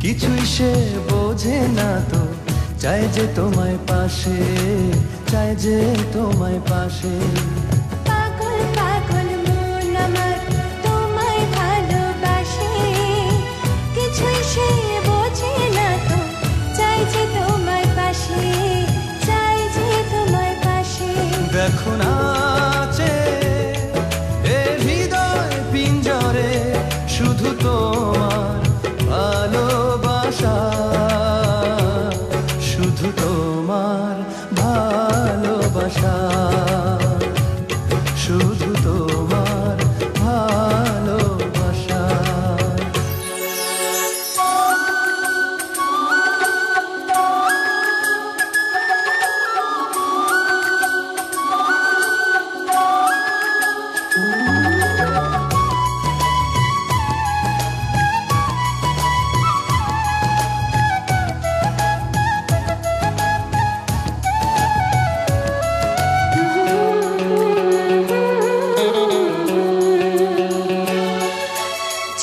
কিছুই সে বোঝে না তো, চাই যে তোমায় পাশে, চাই যে তোমায় পাশে। পাগল পাগল মন আমার তোমায় ভালোবাসে, কিছুই সে বোঝে না তো, চাই যে তোমায় পাশে, চাই যে তোমায় পাশে। দেখো নাচে এ হৃদয় পিঞ্জরে, শুধু তোমার ভালোবাসা, শুধু তোমার ভালোবাসা, শুধু তোমার ভালোবাসা।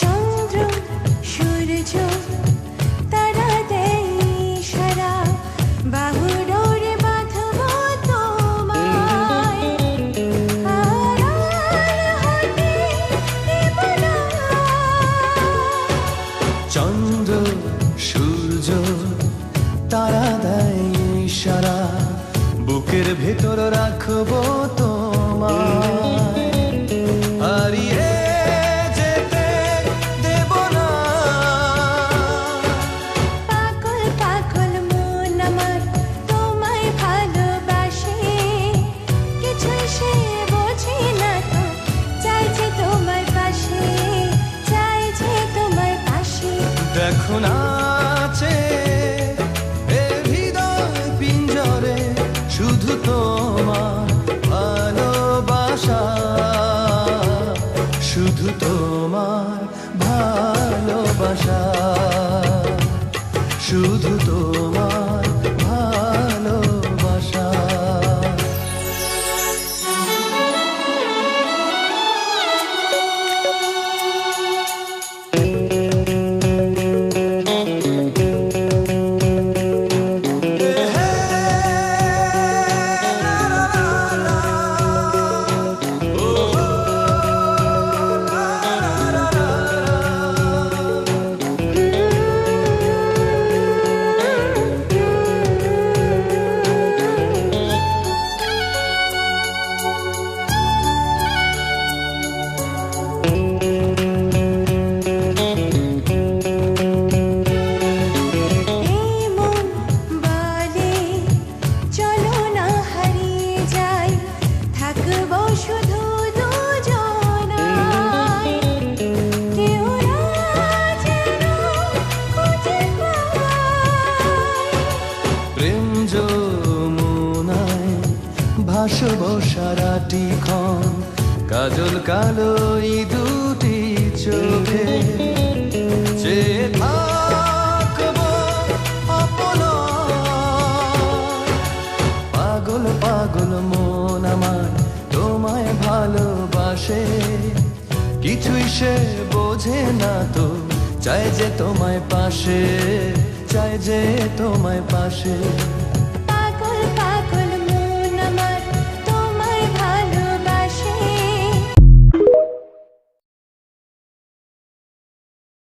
চন্দ্র সূর্য তারা দেয় ইশারা, বাহুডোরে বাঁধব তোমায়, আড়াল হতে দেব না। চন্দ্র সূর্য তারা দেয় ইশারা, বুকের ভেতর রাখবো তোমায়, হারিয়ে যেতে দেব না। পাগল পাগল মন আমার তোমায় ভালোবাসে, কিছুই সে বোঝে না তো, চাই যে তোমায় পাশে, চাই যে তোমায় পাশে। দেখো নাচে এ হৃদয় পিঞ্জরে, শুধু তোমার ভালোবাসা, শুধু তোমার ভালোবাসা, শুধু তোমার ভালোবাসা। এই মন বলে চলো না হারিয়ে যাই, থাকবো শুধু দুজনায়, কেউ না যেন খুঁজে পায়। প্রেম যমুনায় ভাসবো সারাটি ক্ষণ, কাজল কালো এই দুটি চোখে, যে থাকবো অপলক। পাগল পাগল মন আমার তোমায় ভালোবাসে, কিছুই সে বোঝে না তো, চাই যে তোমায় পাশে, চাই যে তোমায় পাশে।